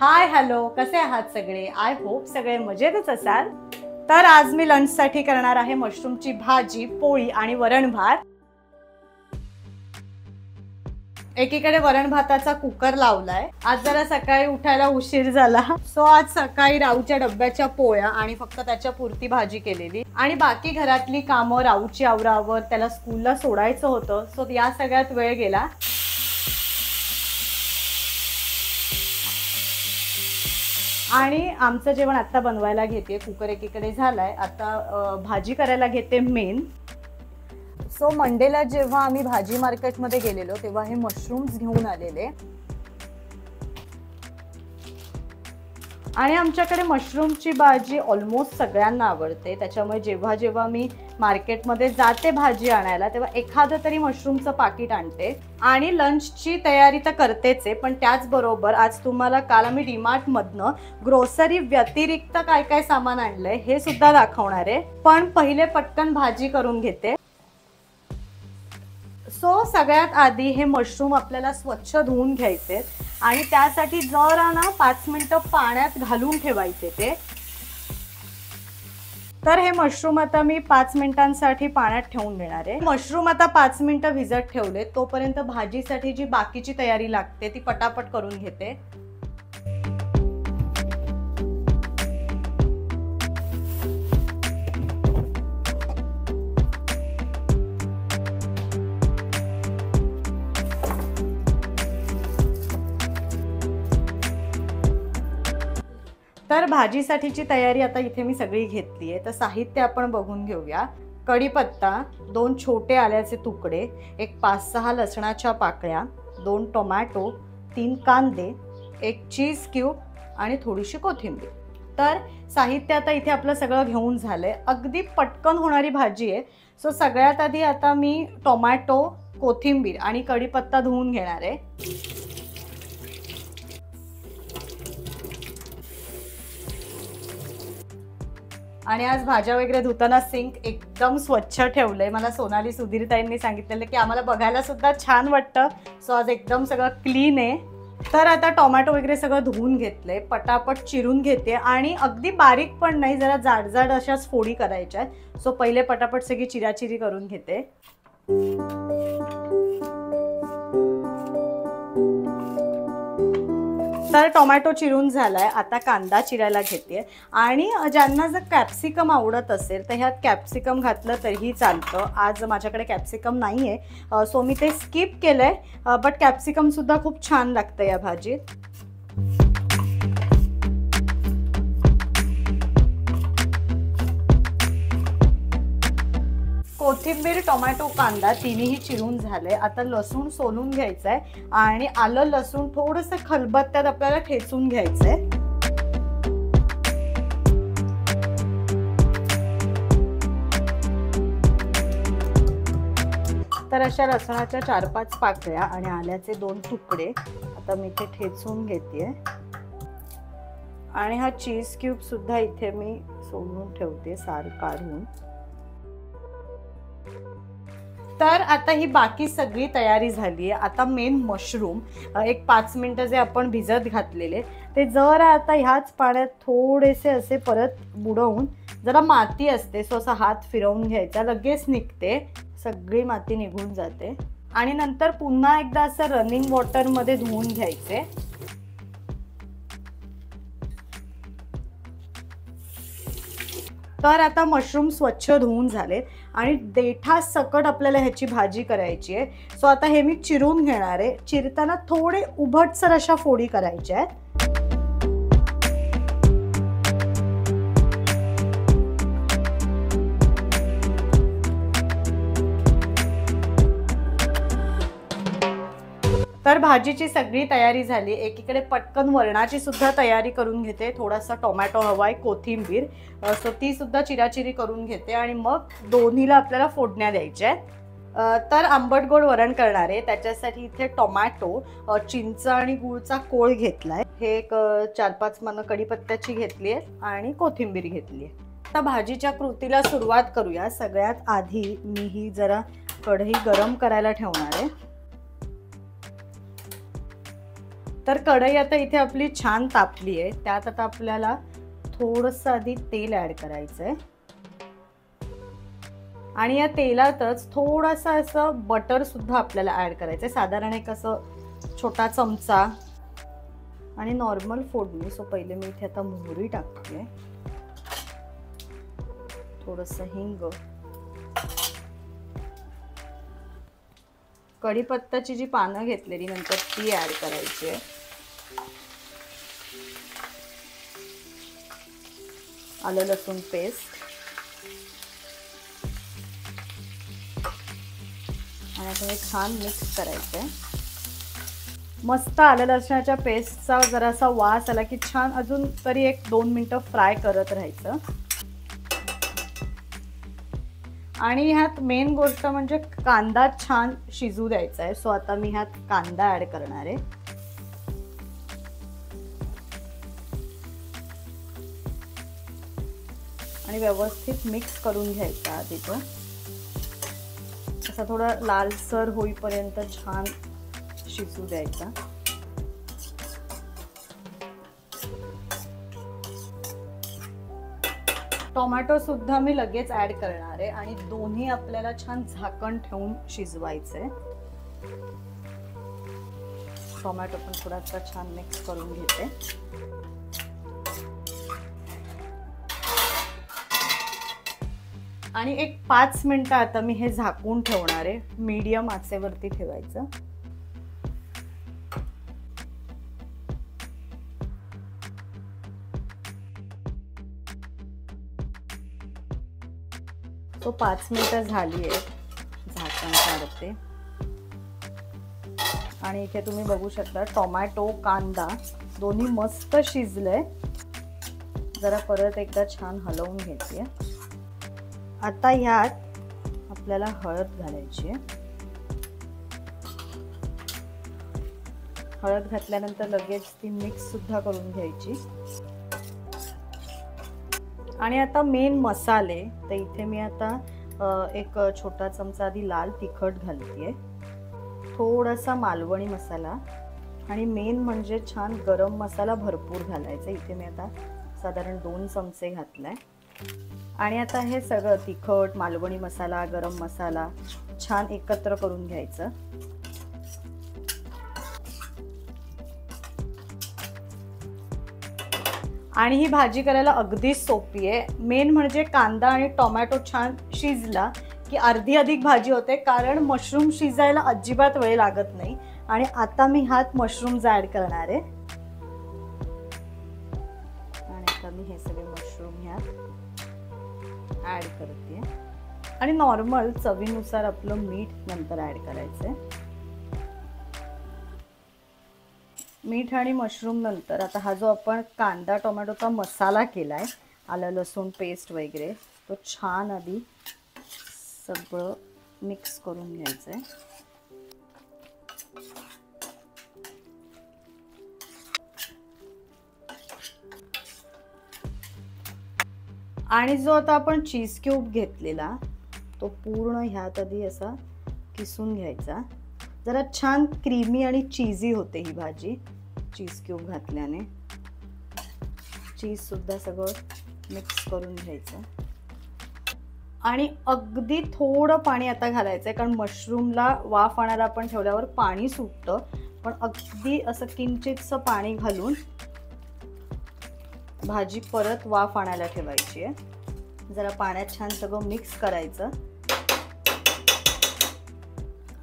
Hi hello, कसे आहात सगळे? आय होप सगळे मजेतच असाल। तर आज मी लंच साठी करणार आहे मशरूमची भाजी, पोळी आणि वरण भात। एकीकडे वरण भाताचा कुकर लावलाय। आज जरा सकाळी उठायला उशीर झाला, सो आज सकाळी राऊच्या डब्याच्या पोळ्या आणि फक्त त्याच्या पुरती भाजी केलेली आणि बाकी घरातली कामं राऊची आवरावर, त्याला स्कूलला सोडायचं होतं, सो या सगळ्यात वेळ गेला। आणि आमचं जेवण आता बनवायला घेते। कुकर एकीकडे झालाय, आता भाजी करायला घेते मेन। सो मंडेला जेव्हा आम्ही भाजी मार्केटमध्ये गेलेलो तेव्हा हे मशरूम्स घेऊन आलेले आणि आमच्याकडे मशरूमची भाजी ऑलमोस्ट सगळ्यांना आवडते, त्याच्यामुळे जेव्हा जेव्हा मी मार्केटमध्ये जाते भाजी आणायला तेव्हा एखादं तरी मशरूमचं पाकिट आणते। आणि लंचची तयारी तर करतेच आहे, पण त्याचबरोबर आज तुम्हाला काल आम्ही डीमार्ट मधनं ग्रोसरी व्यतिरिक्त काय काय सामान आणलंय हे सुद्धा दाखवणार आहे। पण पहिले पटकन भाजी करून घेते। सो सगळ्यात आधी हे मशरूम आपल्याला स्वच्छ धुवून घ्यायचे आणि त्यासाठी जरा ना 5 मिनिटं पाण्यात घालून ठेवायचे ते। तर हे मशरूम आता मी 5 मिनिटांसाठी पाण्यात ठेवून देणार आहे। मशरूम आता 5 मिनिटं भिजत ठेवले, तोपर्यंत भाजीसाठी जी बाकीची तयारी लागते ती पटापट करून घेते। तर भाजीसाठीची तयारी आता इथे मी सगळी घेतली आहे। तर साहित्य आपण बघून घेऊया। कढीपत्ता, 2 छोटे आल्याचे तुकडे, एक 5-6 लसणाच्या पाकळ्या, 2 टोमॅटो, 3 कांदे, एक चीज क्यूब आणि थोडीशी कोथिंबीर। तर साहित्य आता इथे आपलं सगळं घेऊन झालंय। अगदी पटकन होणारी भाजी आहे। सो सगळ्यात आधी आता मी टोमॅटो, कोथिंबीर आणि कढीपत्ता धुवून घेणार आहे। आणि आज भाज्या वगैरे धुताना सिंक एकदम स्वच्छ ठेवलंय। मला सोनाली सुधीरताईंनी सांगितलेलं की आम्हाला बघायला सुद्धा छान वाटतं, सो आज एकदम सगळं क्लीन आहे। तर आता टोमॅटो वगैरे सगळं धुवून घेतलंय, पटापट चिरून घेते आणि अगदी बारीक पण नाही, जरा जाडजाड अशाच फोडी करायच्या आहेत। सो पहिले पटापट सगळी चिराचिरी करून घेते। तर टोमॅटो चिरून झालाय, आता कांदा चिरायला घेते। आणि ज्यांना जर कॅप्सिकम आवडत असेल तर ह्यात कॅप्सिकम घातलं तरीही चालतं। आज माझ्याकडे कॅप्सिकम नाही आहे, सो मी ते स्किप केलंय, बट कॅप्सिकम सुद्धा खूप छान लागतं या भाजीत। कोथिंबीर, टोमॅटो, कांदा तिन्ही चिरून झाले। आता लसूण सोलून घ्यायचंय आणि आलं लसूण थोडंसं खलबत्त्यात आपल्याला ठेचून घ्यायचंय। तर अशा लसणाच्या 4-5 पाकळ्या आणि आल्याचे 2 तुकडे आता मी इथे ठेचून घेते आणि हा चीज क्यूब सुद्धा इथे मी सोलून ठेवते सार काढून। तर आता ही बाकी सगळी तयारी झाली आहे। आता मेन मशरूम एक 5 मिनिटं जे आपण भिजत घातलेले ते जरा आता ह्याच पाण्यात थोडेसे असे परत बुडवून, जरा माती असते सो असा हात फिरवून घ्यायचा, लगेच निघते, सगळी माती निघून जाते। आणि नंतर पुन्हा एकदा असं रनिंग वॉटरमध्ये धुवून घ्यायचे। तर आता मशरूम स्वच्छ धुवून झाले आणि देठा सकट आपल्याला ह्याची भाजी करायची आहे। सो आता हे मी चिरून घेणार आहे। चिरताना थोडे उभटसर अशा फोडी करायच्या आहेत। तर भाजीची सगळी तयारी झाली। एकीकडे पटकन वरणाची सुद्धा तयारी करून घेते। थोडासा टोमॅटो हवाय, कोथिंबीर, सो ती सुद्धा चिराचिरी करून घेते आणि मग दोन्हीला आपल्याला फोडण्या द्यायच्या आहेत। तर आंबट गोड वरण करणार आहे, त्याच्यासाठी इथे टोमॅटो, चिंच आणि गुळचा कोळ घेतलाय। हे एक 4-5 पानं कढीपत्त्याची घेतली आहे आणि कोथिंबीर घेतली आहे। आता भाजीच्या कृतीला सुरुवात करूया। सगळ्यात आधी मी ही जरा कढई गरम करायला ठेवणार आहे। तर कढई आता इथे आपली छान तापली आहे. त्यात आता आपल्याला थोडंसं आधी तेल ॲड करायचं आहे आणि या तेलातच थोडासा असं बटर सुद्धा आपल्याला ॲड करायचं आहे, साधारण एक असं छोटा चमचा. आणि नॉर्मल फोडणी. सो पहिले मी इथे आता मोहरी टाकते, थोडंसं हिंग, कढीपत्त्याची जी पानं घेतलेली नंतर ती ॲड करायची आहे. आलं लसूण पेस्ट आणि आता हे छान मिक्स करायचं आहे. मस्त आलं लसणाच्या पेस्टचा जरासा वास आला की छान अजून तरी 1-2 मिनटं फ्राय करत राहायचं. आणि ह्यात मेन गोष्ट म्हणजे कांदा छान शिजू द्यायचा आहे. सो आता मी ह्यात कांदा ॲड करणार आहे. आणि व्यवस्थित मिक्स करून घ्यायचा आधी तो. असा थोडा लालसर होईपर्यंत छान शिजू द्यायचा. टोमॅटो सुद्धा मी लगेच ॲड करणार आहे आणि दोन्ही आपल्याला छान झाकण ठेवून शिजवायचे. टोमॅटो पण थोडासा छान मिक्स करून घेते. आणि एक 5 मिनिटं आता मी हे झाकून ठेवणार आहे. मीडियम आचेवरती ठेवायचं. तो 5 मिनिटं झाली आहे. झाकण काढते आणि इथे तुम्ही बघू शकता टोमॅटो कांदा दोन्ही मस्त शिजलंय. जरा परत एकदा छान हलवून घेते. आता ह्यात आपल्याला हळद घालायची आहे. हळद घातल्यानंतर लगेच ती मिक्स सुद्धा करून घ्यायची. आणि आता मेन मसाले. तर इथे मी आता एक छोटा चमचा आधी लाल तिखट घालते, थोडासा मालवणी मसाला आणि मेन म्हणजे छान गरम मसाला भरपूर घालायचा. इथे मी आता साधारण 2 चमचे घातलाय. आणि आता हे सगळं तिखट, मालवणी मसाला, गरम मसाला छान एकत्र करून घ्यायचं. आणि ही भाजी करायला अगदी सोपी आहे. मेन म्हणजे कांदा आणि टोमॅटो छान शिजला की अर्धी अधिक भाजी होते, कारण मशरूम शिजायला अजिबात वेळ लागत नाही. आणि आता मी ह्यात मशरूम्स ॲड करणार आहे. आणि आता मी हे सगळे मशरूम ह्यात ॲड करते. आणि नॉर्मल चवीनुसार आपलं मीठ नंतर ॲड करायचंय. मीठ आणि मशरूम नंतर आता हा जो आपण कांदा टोमॅटोचा मसाला केलाय, आलं लसूण पेस्ट वगैरे, तो छान आधी सगळं मिक्स करून घ्यायचंय. आणि जो आता आपण चीज क्यूब घेतलेला तो पूर्ण ह्यात आधी असा किसून घ्यायचा. जरा छान क्रीमी आणि चीजी होते ही भाजी चीज क्यूब घातल्याने. चीज सुद्धा सगळं मिक्स करून घ्यायचं. आणि अगदी थोडं पाणी आता घालायचं आहे, कारण मशरूमला वाफ आणायला आपण ठेवल्यावर पाणी सुटतं. पण अगदी असं किंचितसं पाणी घालून भाजी परत वाफ आणायला ठेवायची आहे. जरा पाण्यात छान सगळं मिक्स करायचं.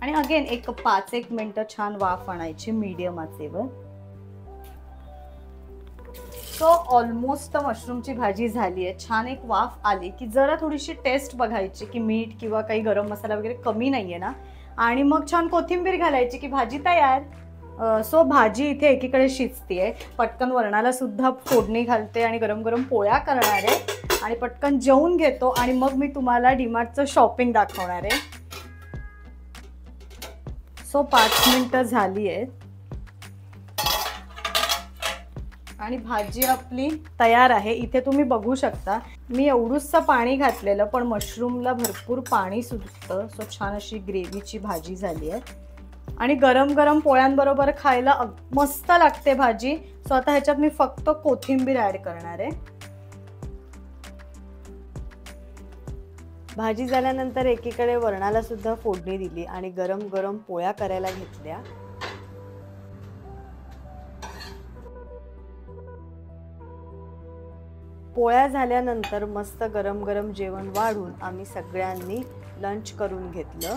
आणि अगेन एक 5-1 मिनिटं छान वाफ आणायची मीडियम आचेवर. सो ऑलमोस्ट मशरूमची भाजी झाली आहे. छान एक वाफ आली की जरा थोडीशी टेस्ट बघायची की मीठ किंवा काही गरम मसाला वगैरे कमी नाहीये ना, आणि मग छान कोथिंबीर घालायची की भाजी तयार. सो भाजी इथे एकीकडे शिजतीये. पटकन वरणाला सुद्धा फोडणी घालते आणि गरम गरम पोळ्या करणार आहे आणि पटकन जेवून घेतो. आणि मग मी तुम्हाला डीमार्टचं शॉपिंग दाखवणार आहे. सो 5 मिनिटं झाली आहेत आणि भाजी आपली तयार आहे. इथे तुम्ही बघू शकता मी एवढूसं पाणी घातलेलं, पण मशरूमला भरपूर पाणी सुटतं. सो छान अशी ग्रेव्हीची भाजी झाली आहे. आणि गरम गरम पोळ्यांबरोबर खायला मस्त लागते भाजी. सो आता ह्याच्यात मी फक्त कोथिंबीर ऍड करणार आहे. भाजी झाल्यानंतर एकीकडे वरणाला सुद्धा फोडणी दिली आणि गरम गरम पोळ्या करायला घेतल्या. पोळ्या झाल्यानंतर मस्त गरम गरम जेवण वाढून आम्ही सगळ्यांनी लंच करून घेतलं.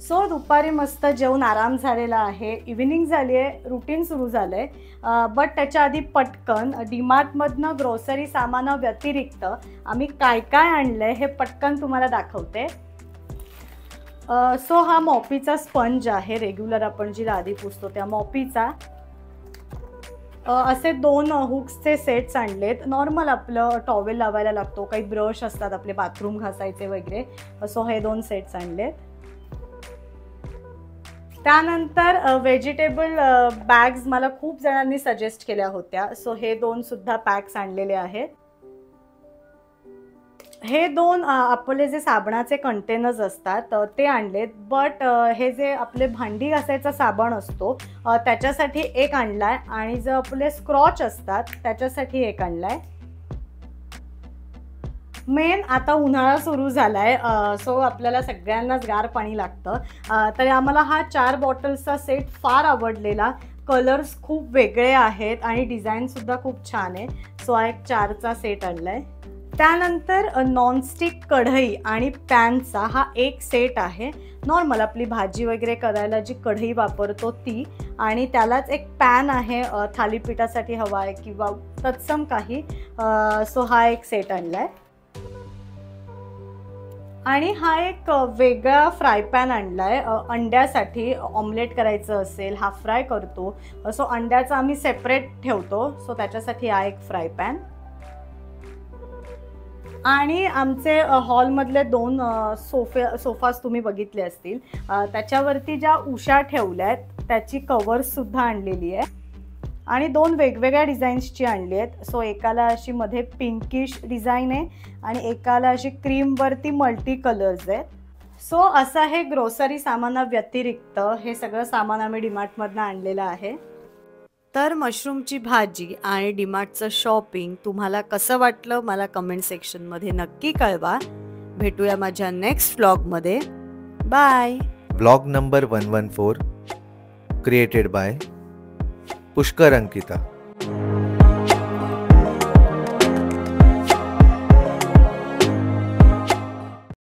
सो दुपारी मस्त जेवून आराम झालेला आहे. इव्हिनिंग झाली आहे, रुटीन सुरू झालंय. बट त्याच्या आधी पटकन डीमार्टमधनं ग्रोसरी सामाना व्यतिरिक्त आम्ही काय काय आणलंय हे पटकन तुम्हाला दाखवते. सो हा मॉपीचा स्पंज आहे, रेग्युलर आपण जी लादी पुसतो त्या मॉपीचा. असे 2 हुक्सचे सेट्स आणलेत. नॉर्मल आपलं टॉवेल लावायला लागतो, काही ब्रश असतात आपले बाथरूम घासायचे वगैरे. सो हे 2 सेट्स आणलेत. त्यानंतर व्हेजिटेबल बॅग्स मला खूप जणांनी सजेस्ट केल्या होत्या. सो हे 2 सुद्धा पॅक्स आणलेले आहेत. हे 2 आपले जे साबणाचे कंटेनर्स असतात ते आणलेत. बट हे जे आपले भांडी घासायचा साबण असतो त्याच्यासाठी एक आणलाय आणि जे आपले स्क्रॉच असतात त्याच्यासाठी एक आणलाय. मेन आता उन्हाळा सुरू झालाय. सो आपल्याला सगळ्यांनाच गार पाणी लागतं. तर आम्हाला हा 4 बॉटल्सचा सेट फार आवडलेला. कलर्स खूप वेगळे आहेत आणि डिझाईन सुद्धा खूप छान आहे. सो हा एक 4चा सेट आणलाय. त्यानंतर नॉनस्टिक कढई आणि पॅनचा हा एक सेट आहे. नॉर्मल आपली भाजी वगैरे करायला जी कढई वापरतो ती, आणि त्यालाच एक पॅन आहे थालीपीठासाठी हवा आहे किंवा तत्सम काही. सो हा एक सेट आणलाय. आणि हा एक वेगळा फ्राय पॅन आणलाय अंड्यासाठी. ऑमलेट करायचं असेल, हाफ फ्राय करतो, सो अंड्याचा आम्ही सेपरेट ठेवतो. सो त्याच्यासाठी हा एक फ्राय पॅन. आणि आमचे हॉलमधले 2 सोफास तुम्ही बघितले असतील. त्याच्यावरती ज्या उशा ठेवल्यात त्याची कव्हर्स सुद्धा आणलेली आहे आणि 2 वेगवेगळ्या डिझाईन्सची आणली आहेत. सो एकाला अशी मध्ये पिंकिश डिझाईन आहे आणि एकाला अशी क्रीमवरती मल्टी कलर्स आहेत. सो असं हे ग्रोसरी सामाना व्यतिरिक्त हे सगळं सामान आम्ही डीमार्टमधनं आणलेलं आहे. तर मशरूमची भाजी आणि डीमार्टचं शॉपिंग तुम्हाला कसं वाटलं मला कमेंट सेक्शनमध्ये नक्की कळवा. भेटूया माझ्या नेक्स्ट व्लॉगमध्ये. Bye. Vlog number 114 created by Pushkar Ankita.